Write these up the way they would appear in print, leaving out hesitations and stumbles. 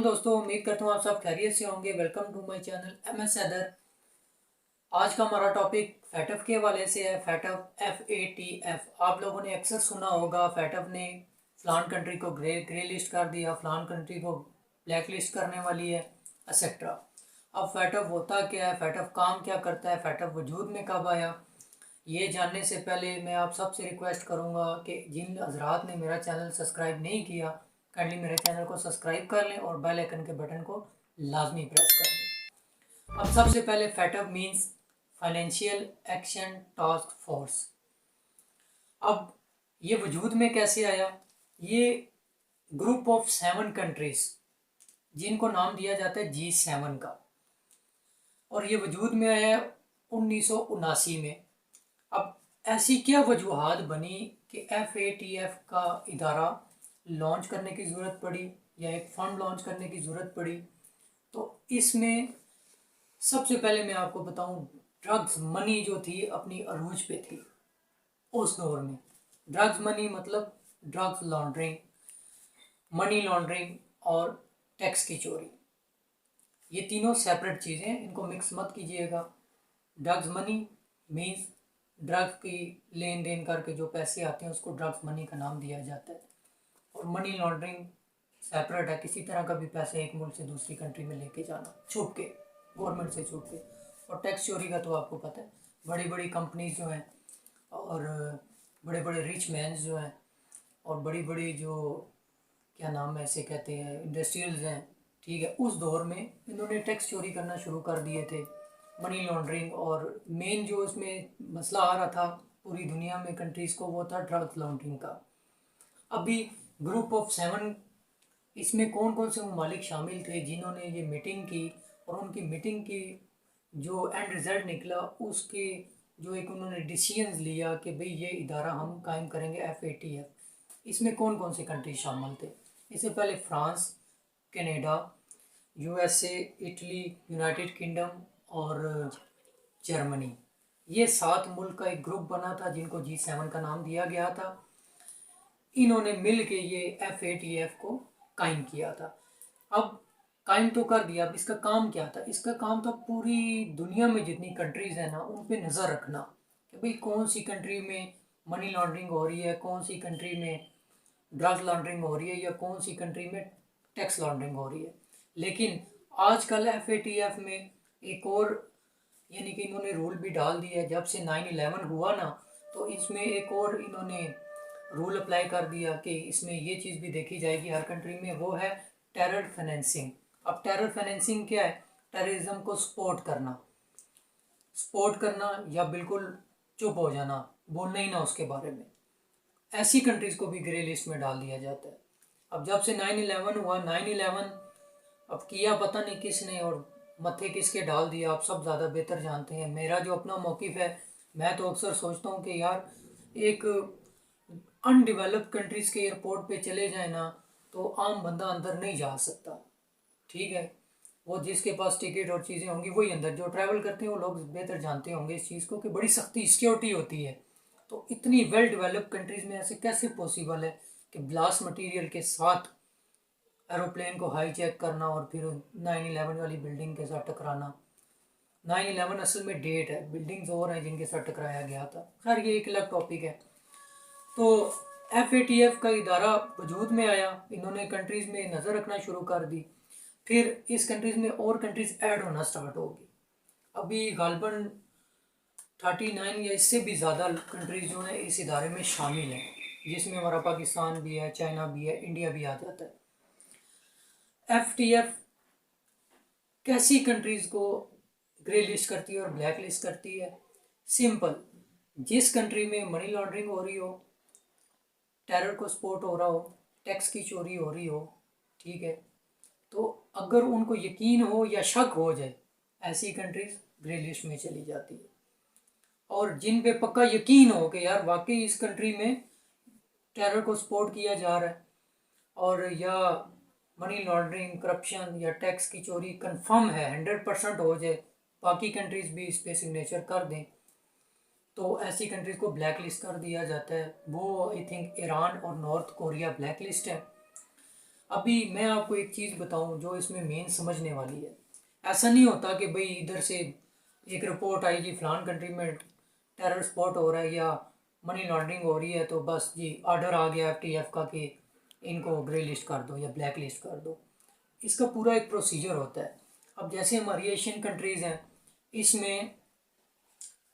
दोस्तों, उम्मीद करता हूँ आप सब खैरियत से होंगे। Welcome to my channel M S Haider. आज का हमारा टॉपिक फैटफ के हवाले से है। FATF FATF। आप लोगों ने अक्सर सुना होगा, फैटफ ने फ़लान कंट्री को ग्रे लिस्ट कर दिया, फ़लान कंट्री को ब्लैक लिस्ट करने वाली है, एक्सेट्रा। अब फैटफ होता क्या है, फैटफ काम क्या करता है, फैटफ वजूद में कब आया, ये जानने से पहले मैं आप सबसे रिक्वेस्ट करूँगा कि जिन हजरात ने मेरा चैनल सब्सक्राइब नहीं किया, काइंडली मेरे चैनल को सब्सक्राइब कर लें और बेल आइकन के बटन को लाजमी प्रेस कर लें। अब सबसे पहले FATF means financial action task force. अब ये वजूद में कैसे आया? ये ग्रुप ऑफ 7 कंट्रीज जिनको नाम दिया जाता है G7 का, और ये वजूद में आया 1979 में। अब ऐसी क्या वजूहात बनी कि FATF का इदारा लॉन्च करने की ज़रूरत पड़ी या एक फ़ंड लॉन्च करने की ज़रूरत पड़ी? तो इसमें सबसे पहले मैं आपको बताऊं, ड्रग्स मनी जो थी अपनी अरूज पे थी उस दौर में। ड्रग्स मनी मतलब ड्रग्स लॉन्ड्रिंग, मनी लॉन्ड्रिंग और टैक्स की चोरी, ये तीनों सेपरेट चीज़ें, इनको मिक्स मत कीजिएगा। ड्रग्स मनी मीन्स ड्रग्स की लेन देन करके जो पैसे आते हैं उसको ड्रग्स मनी का नाम दिया जाता है। और मनी लॉन्ड्रिंग सेपरेट है, किसी तरह का भी पैसे एक मुल्क से दूसरी कंट्री में लेके जाना छुप के, गवर्नमेंट से छुप के। और टैक्स चोरी का तो आपको पता है, बड़ी बड़ी कंपनीज जो हैं और बड़े बड़े रिच मैन्स जो हैं और बड़ी बड़ी जो क्या नाम है ऐसे कहते हैं इंडस्ट्रियल्स हैं, ठीक है, उस दौर में इन्होंने टैक्स चोरी करना शुरू कर दिए थे, मनी लॉन्ड्रिंग। और मेन जो इसमें मसला आ रहा था पूरी दुनिया में कंट्रीज़ को, वो था ड्रग्स लॉन्ड्रिंग का। अभी ग्रुप ऑफ 7, इसमें कौन कौन से ममालिक शामिल थे जिन्होंने ये मीटिंग की, और उनकी मीटिंग की जो एंड रिज़ल्ट निकला उसके जो एक उन्होंने डिसीजंस लिया कि भाई ये इदारा हम कायम करेंगे FATF। इसमें कौन कौन से कंट्री शामिल थे? इससे पहले France, Canada, USA, Italy, United kingdom और जर्मनी, ये 7 मुल्क का एक ग्रुप बना था जिनको G7 का नाम दिया गया था। इन्होंने मिल के ये FATF को कायम किया था। अब कायम तो कर दिया, अब इसका काम क्या था? इसका काम था पूरी दुनिया में जितनी कंट्रीज़ हैं ना, उन पे नज़र रखना कि भाई कौन सी कंट्री में मनी लॉन्ड्रिंग हो रही है, कौन सी कंट्री में ड्रग लॉन्ड्रिंग हो रही है, या कौन सी कंट्री में टैक्स लॉन्ड्रिंग हो रही है। लेकिन आजकल FATF में एक और, यानी कि इन्होंने रूल भी डाल दिया है। जब से 9/11 हुआ ना, तो इसमें एक और इन्होंने रूल अप्लाई कर दिया कि इसमें ये चीज़ भी देखी जाएगी हर कंट्री में, वो है टेरर फाइनेंसिंग। अब टेरर फाइनेंसिंग क्या है? टेररिज्म को सपोर्ट करना, सपोर्ट करना या बिल्कुल चुप हो जाना, बोलना ही ना उसके बारे में। ऐसी कंट्रीज़ को भी ग्रे लिस्ट में डाल दिया जाता है। अब जब से 9/11 हुआ, 9/11 अब किया पता नहीं किसने और मत्थे किसके डाल दिया, आप सब ज़्यादा बेहतर जानते हैं। मेरा जो अपना मौक़िफ़ है, मैं तो अक्सर सोचता हूँ कि यार एक अनडेवलप्ड कंट्रीज़ के एयरपोर्ट पे चले जाए ना, तो आम बंदा अंदर नहीं जा सकता, ठीक है। वो जिसके पास टिकट और चीज़ें होंगी वही अंदर, जो ट्रैवल करते हैं वो लोग बेहतर जानते होंगे इस चीज़ को कि बड़ी सख्ती सिक्योरिटी होती है। तो इतनी वेल डेवलप्ड कंट्रीज़ में ऐसे कैसे पॉसिबल है कि ब्लास्ट मटेरियल के साथ एरोप्लेन को हाईजैक करना और फिर 9/11 वाली बिल्डिंग के साथ टकराना? 9/11 असल में डेट है, बिल्डिंग्स और हैं जिनके साथ टकराया गया था। खैर ये एक अलग टॉपिक है। तो FATF का इदारा वजूद में आया, इन्होंने कंट्रीज़ में नज़र रखना शुरू कर दी। फिर इस कंट्रीज़ में और कंट्रीज़ ऐड होना स्टार्ट होगी। अभी गालबन 39 या इससे भी ज़्यादा कंट्रीज़ जो हैं इस इदारे में शामिल हैं, जिसमें हमारा पाकिस्तान भी है, चाइना भी है, इंडिया भी आ जाता है। FATF कैसी कंट्रीज़ को ग्रे लिस्ट करती है और ब्लैक लिस्ट करती है? सिंपल, जिस कंट्री में मनी लॉन्ड्रिंग हो रही हो, टेरर को सपोर्ट हो रहा हो, टैक्स की चोरी हो रही हो, ठीक है, तो अगर उनको यकीन हो या शक हो जाए, ऐसी कंट्रीज़ ग्रे लिस्ट में चली जाती है। और जिन पे पक्का यकीन हो कि यार वाकई इस कंट्री में टेरर को सपोर्ट किया जा रहा है और या मनी लॉन्ड्रिंग, करप्शन या टैक्स की चोरी कंफर्म है, 100% हो जाए, बाकी कंट्रीज़ भी इस पे सिग्नेचर कर दें, तो ऐसी कंट्रीज़ को ब्लैक लिस्ट कर दिया जाता है। वो आई थिंक ईरान और नॉर्थ कोरिया ब्लैक लिस्ट है। अभी मैं आपको एक चीज़ बताऊं जो इसमें मेन समझने वाली है। ऐसा नहीं होता कि भाई इधर से एक रिपोर्ट आई जी फलान कंट्री में टेरर स्पॉट हो रहा है या मनी लॉन्ड्रिंग हो रही है तो बस जी ऑर्डर आ गया FATF का कि इनको ग्रे लिस्ट कर दो या ब्लैक लिस्ट कर दो। इसका पूरा एक प्रोसीजर होता है। अब जैसे हमारी एशियन कंट्रीज़ हैं, इसमें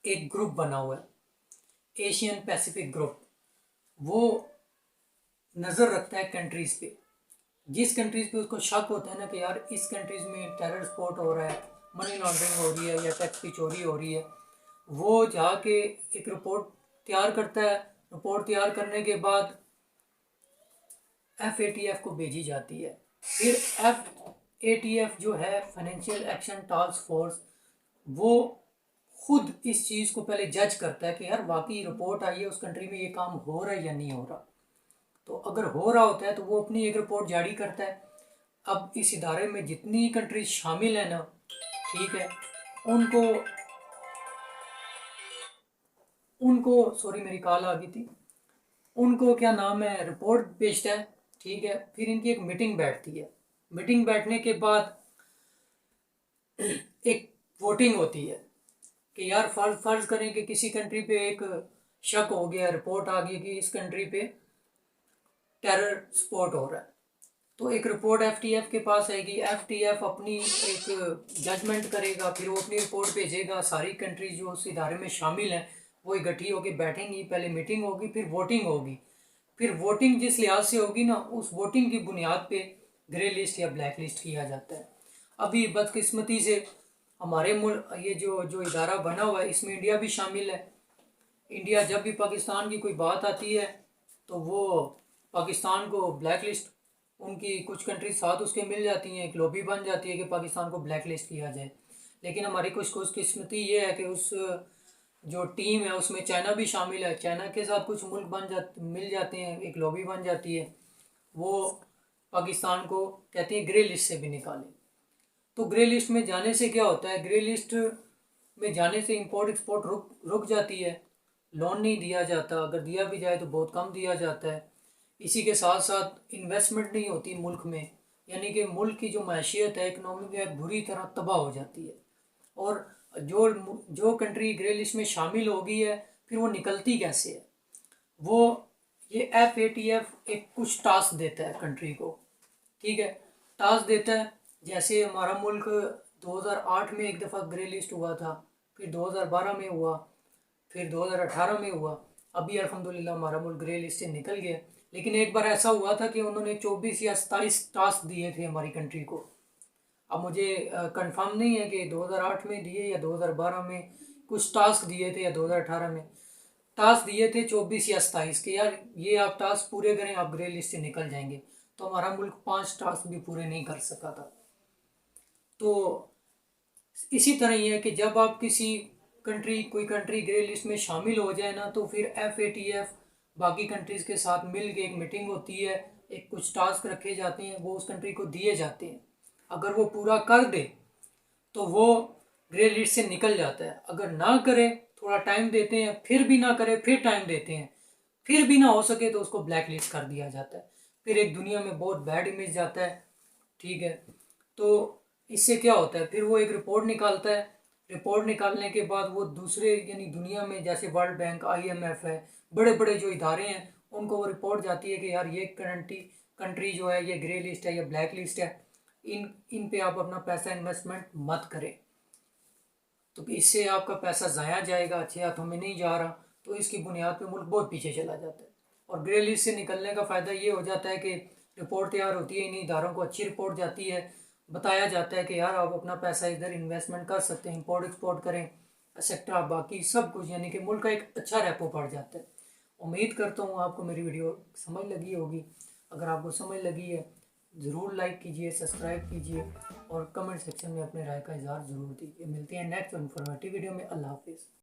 एक ग्रुप बना हुआ है, एशियन पैसिफिक ग्रुप। वो नज़र रखता है कंट्रीज़ पे। जिस कंट्रीज़ पे उसको शक होता है ना कि यार इस कंट्रीज़ में टेरर स्पॉट हो रहा है, मनी लॉन्ड्रिंग हो रही है या टैक्स की चोरी हो रही है, वो जाके एक रिपोर्ट तैयार करता है। रिपोर्ट तैयार करने के बाद FATF को भेजी जाती है। फिर FATF जो है फाइनेंशियल एक्शन टास्क फोर्स, वो खुद इस चीज़ को पहले जज करता है कि यार वाकई रिपोर्ट आई है उस कंट्री में ये काम हो रहा है या नहीं हो रहा। तो अगर हो रहा होता है तो वो अपनी एक रिपोर्ट जारी करता है। अब इस इदारे में जितनी कंट्रीज शामिल है ना, ठीक है, उनको उनको सॉरी मेरी कॉल आ गई थी, उनको क्या नाम है रिपोर्ट भेजता है। ठीक है, फिर इनकी एक मीटिंग बैठती है। मीटिंग बैठने के बाद एक वोटिंग होती है कि यार फर्ज करें कि किसी कंट्री पे एक शक हो गया, रिपोर्ट आ गई कि इस कंट्री पे टेरर स्पॉट हो रहा है। तो एक रिपोर्ट FATF के पास आएगी। FATF अपनी एक जजमेंट करेगा, फिर वो अपनी रिपोर्ट भेजेगा। सारी कंट्रीज जो उस इदारे में शामिल हैं वो इकट्ठी होकर बैठेंगी, पहले मीटिंग होगी, फिर वोटिंग होगी। फिर वोटिंग जिस लिहाज से होगी ना, उस वोटिंग की बुनियाद पे ग्रे लिस्ट या ब्लैक लिस्ट किया जाता है। अभी बदकिस्मती से हमारे मुल्क ये जो जो इदारा बना हुआ है इसमें इंडिया भी शामिल है। इंडिया जब भी पाकिस्तान की कोई बात आती है तो वो पाकिस्तान को ब्लैक लिस्ट, उनकी कुछ कंट्री साथ उसके मिल जाती हैं, एक लॉबी बन जाती है कि पाकिस्तान को ब्लैक लिस्ट किया जाए। लेकिन हमारी कुछ खुशकिस्मती ये है कि उस जो टीम है उसमें चाइना भी शामिल है। चाइना के साथ कुछ मुल्क मिल जाते हैं, एक लॉबी बन जाती है। वो पाकिस्तान को कहते हैं ग्रे लिस्ट से भी निकालें। तो ग्रे लिस्ट में जाने से क्या होता है, ग्रे लिस्ट में जाने से इंपोर्ट एक्सपोर्ट रुक जाती है। लोन नहीं दिया जाता, अगर दिया भी जाए तो बहुत कम दिया जाता है। इसी के साथ साथ इन्वेस्टमेंट नहीं होती मुल्क में, यानी कि मुल्क की जो मैशियत है, इकनॉमी है, बुरी तरह तबाह हो जाती है। और जो जो कंट्री ग्रे लिस्ट में शामिल हो गई है फिर वो निकलती कैसे है, वो ये FATF एक कुछ टास्क देता है कंट्री को। ठीक है, टास्क देता है। जैसे हमारा मुल्क 2008 में एक दफ़ा ग्रे लिस्ट हुआ था, फिर 2012 में हुआ, फिर 2018 में हुआ। अभी अल्हम्दुलिल्लाह हमारा मुल्क ग्रे लिस्ट से निकल गया। लेकिन एक बार ऐसा हुआ था कि उन्होंने 24 या 27 टास्क दिए थे हमारी कंट्री को। अब मुझे कंफर्म नहीं है कि 2008 में दिए या 2012 में, कुछ टास्क दिए थे या 2018 में टास्क दिए थे 24 या 27 के, यार ये आप टास्क पूरे करें आप ग्रे लिस्ट से निकल जाएंगे। तो हमारा मुल्क 5 टास्क भी पूरे नहीं कर सका था। तो इसी तरह ही है कि जब आप किसी कोई कंट्री ग्रे लिस्ट में शामिल हो जाए ना, तो फिर FATF बाकी कंट्रीज़ के साथ मिल के एक मीटिंग होती है, एक कुछ टास्क रखे जाते हैं, वो उस कंट्री को दिए जाते हैं। अगर वो पूरा कर दे तो वो ग्रे लिस्ट से निकल जाता है। अगर ना करे, थोड़ा टाइम देते हैं, फिर भी ना करे, फिर टाइम देते हैं, फिर भी ना हो सके तो उसको ब्लैक लिस्ट कर दिया जाता है। फिर एक दुनिया में बहुत बैड इमेज जाता है। ठीक है, तो इससे क्या होता है, फिर वो एक रिपोर्ट निकालता है। रिपोर्ट निकालने के बाद वो दूसरे यानी दुनिया में जैसे वर्ल्ड बैंक, IMF है, बड़े बड़े जो इदारे हैं, उनको वो रिपोर्ट जाती है कि यार ये कंट्री जो है ये ग्रे लिस्ट है या ब्लैक लिस्ट है, इन पे आप अपना पैसा इन्वेस्टमेंट मत करें। तो इससे आपका पैसा ज़ाया जाएगा, अच्छे हाथों में नहीं जा रहा। तो इसकी बुनियाद पे मुल्क बहुत पीछे चला जाता है। और ग्रे लिस्ट से निकलने का फ़ायदा ये हो जाता है कि रिपोर्ट तैयार होती है, इन्हीं इदारों को अच्छी रिपोर्ट जाती है, बताया जाता है कि यार आप अपना पैसा इधर इन्वेस्टमेंट कर सकते हैं, इंपोर्ट एक्सपोर्ट करें, एक्सेट्रा, बाकी सब कुछ, यानी कि मुल्क का एक अच्छा रेपो पड़ जाता है। उम्मीद करता हूँ आपको मेरी वीडियो समझ लगी होगी। अगर आपको समझ लगी है ज़रूर लाइक कीजिए, सब्सक्राइब कीजिए और कमेंट सेक्शन में अपने राय का इजहार ज़रूर दीजिए। मिलते हैं नेक्स्ट इन्फॉर्मेटिव वीडियो में। अल्लाह हाफिज़।